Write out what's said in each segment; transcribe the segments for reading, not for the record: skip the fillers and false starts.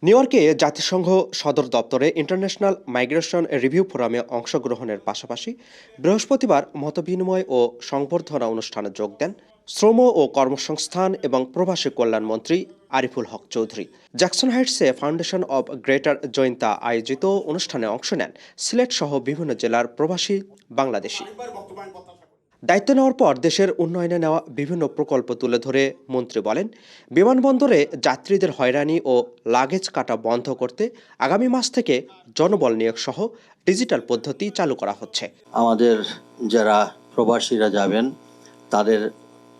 New ইয়র্কে জাতিসংঘ সদর দপ্তরে ইন্টারন্যাশনাল মাইগ্রেশন রিভিউ ফোরামে অংশগ্রহণের পাশাপাশি বৃহস্পতিবার মতবিনিময় ও সংবর্ধনা অনুষ্ঠানে যোগ দেন শ্রম ও কর্মসংস্থান এবং প্রবাসী কল্যাণ মন্ত্রী আরিফুল হক চৌধুরী। জ্যাকসন হাইটসে ফাউন্ডেশন অব গ্রেটার জৈন্তা আয়োজিত অনুষ্ঠানে অংশ নেন সিলেট সহ বিভিন্ন জেলার প্রবাসী বাংলাদেশি। দায়িত্ব নেওয়ার পর দেশের উন্নয়নে নেওয়া বিভিন্ন প্রকল্প তুলে ধরে মন্ত্রী বলেন, বিমানবন্দরে যাত্রীদের হয়রানি ও লাগেজ কাটা বন্ধ করতে আগামী মাস থেকে জনবল নিয়োগ সহ ডিজিটাল পদ্ধতি চালু করা হচ্ছে। আমাদের যারা প্রবাসীরা যাবেন তাদের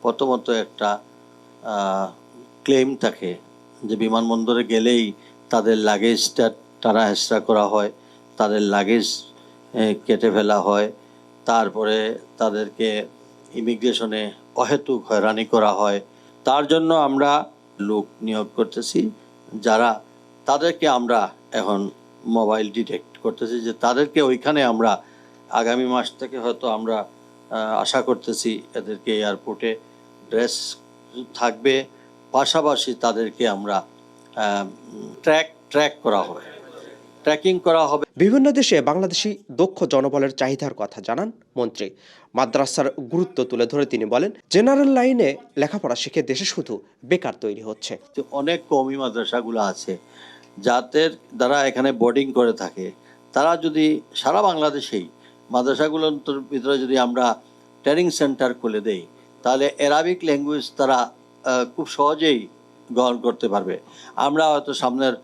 প্রথমত একটা ক্লেম থাকে যে বিমানবন্দরে গেলেই তাদের লাগেজটা টানা হেঁচড়া করা হয়, তাদের লাগেজ কেটে ফেলা হয়, তারপরে তাদেরকে ইমিগ্রেশনে অহেতুক হয়রানি করা হয়। তার জন্য আমরা লোক নিয়োগ করতেছি, যারা তাদেরকে আমরা এখন মোবাইল ডিটেক্ট করতেছি যে তাদেরকে ওইখানে আমরা আগামী মাস থেকে হয়তো আমরা আশা করতেছি এদেরকে এয়ারপোর্টে ড্রেস থাকবে, পাশাপাশি তাদেরকে আমরা ট্র্যাকিং করা হবে। বিভিন্ন দেশে বাংলাদেশি দক্ষ জনবলের চাহিদার কথা জানান মন্ত্রী। মাদ্রাসার গুরুত্ব তুলে ধরে তিনি বলেন, জেনারেল লাইনে লেখাপড়া শিখে দেশে শুধু বেকার তৈরি হচ্ছে। অনেক কওমি মাদ্রাসাগুলো আছে যাদের দ্বারা এখানে বোর্ডিং করে থাকে, তারা যদি সারা বাংলাদেশেই মাদ্রাসাগুলোর ভিতরে যদি আমরা ট্রেনিং সেন্টার খুলে দেই, তাহলে অ্যারাবিক ল্যাঙ্গুয়েজ তারা খুব সহজেই গ্রহণ করতে পারবে। আমরা হয়তো সামনের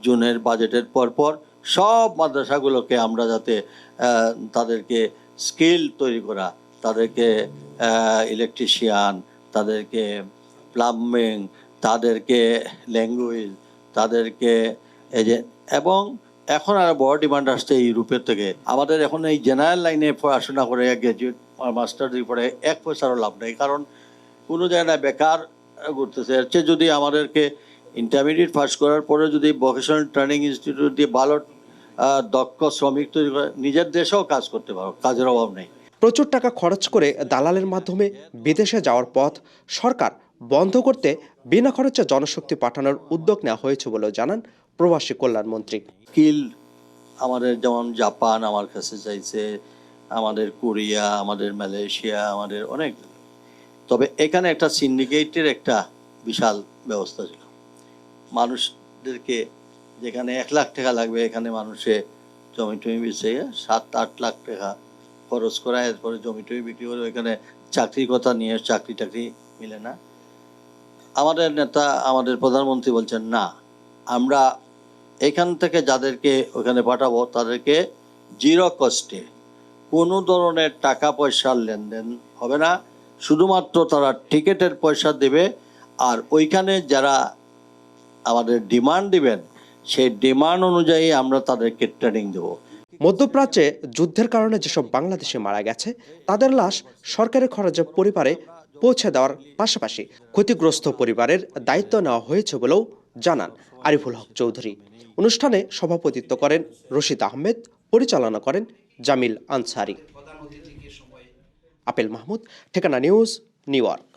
জুনের বাজেটের পরপর সব মাদ্রাসাগুলোকে আমরা যাতে তাদেরকে স্কিল তৈরি করা, তাদেরকে ইলেকট্রিশিয়ান, তাদেরকে প্লাম্বিং, তাদেরকে ল্যাঙ্গুয়েজ, তাদেরকে এবং এখন আর বড় ডিমান্ড আসছে ইউরোপের থেকে। আমাদের এখন এই জেনারেল লাইনে পড়াশোনা করে গ্র্যাজুয়েট মাস্টার ডিগ্রি পড়ে এক পয়সারও লাভ নেই, কারণ কোনো জায়গায় বেকার ঘুরতেছে। এর চেয়ে যদি আমাদেরকে ইন্টারমিডিয়েট পাস করার পরে যদি ভোকেশনাল ট্রেনিং ইনস্টিটিউট দিয়ে ভালো দক্ষ শ্রমিক তৈরি করে নিজের দেশেও কাজ করতে পারো, কাজের অভাব নেই। প্রচুর টাকা খরচ করে দালালের মাধ্যমে বিদেশে যাওয়ার পথ সরকার বন্ধ করতে বিনা খরচে জনশক্তি পাঠানোর উদ্যোগ নেওয়া হয়েছে বলেও জানান প্রবাসী কল্যাণ মন্ত্রী। স্কিল আমাদের যেমন জাপান আমার কাছে চাইছে, আমাদের কোরিয়া, আমাদের মালয়েশিয়া, আমাদের অনেক। তবে এখানে একটা সিন্ডিকেটের একটা বিশাল ব্যবস্থা ছিল। মানুষদেরকে যেখানে 1 লাখ টাকা লাগবে, এখানে মানুষে জমি টমি বেচে 7-8 লাখ টাকা খরচ করা, এরপরে জমি টমি বিক্রি করে ওইখানে চাকরির কথা নিয়ে চাকরি টাকরি মিলে না। আমাদের নেতা, আমাদের প্রধানমন্ত্রী বলছেন না, আমরা এখান থেকে যাদেরকে ওখানে পাঠাবো তাদেরকে জিরো কস্টে কোনো ধরনের টাকা পয়সার লেনদেন হবে না, শুধুমাত্র তারা টিকিটের পয়সা দেবে, আর ওইখানে যারা আমাদের ডিমান্ড দিবেন সেই ডিমান্ড অনুযায়ী আমরা তাদেরকে ট্রেনিং দেব। মধ্যপ্রাচ্যে যুদ্ধের কারণে যেসব বাংলাদেশে মারা গেছে তাদের লাশ সরকারের খরচে পরিবারে পৌঁছে দেওয়ার পাশাপাশি ক্ষতিগ্রস্ত পরিবারের দায়িত্ব নেওয়া হয়েছে বলেও জানান আরিফুল হক চৌধুরী। অনুষ্ঠানে সভাপতিত্ব করেন রশিদ আহমেদ, পরিচালনা করেন জামিল আনসারি। আপেল মাহমুদ, ঠিকানা নিউজ, নিউ ইয়র্ক।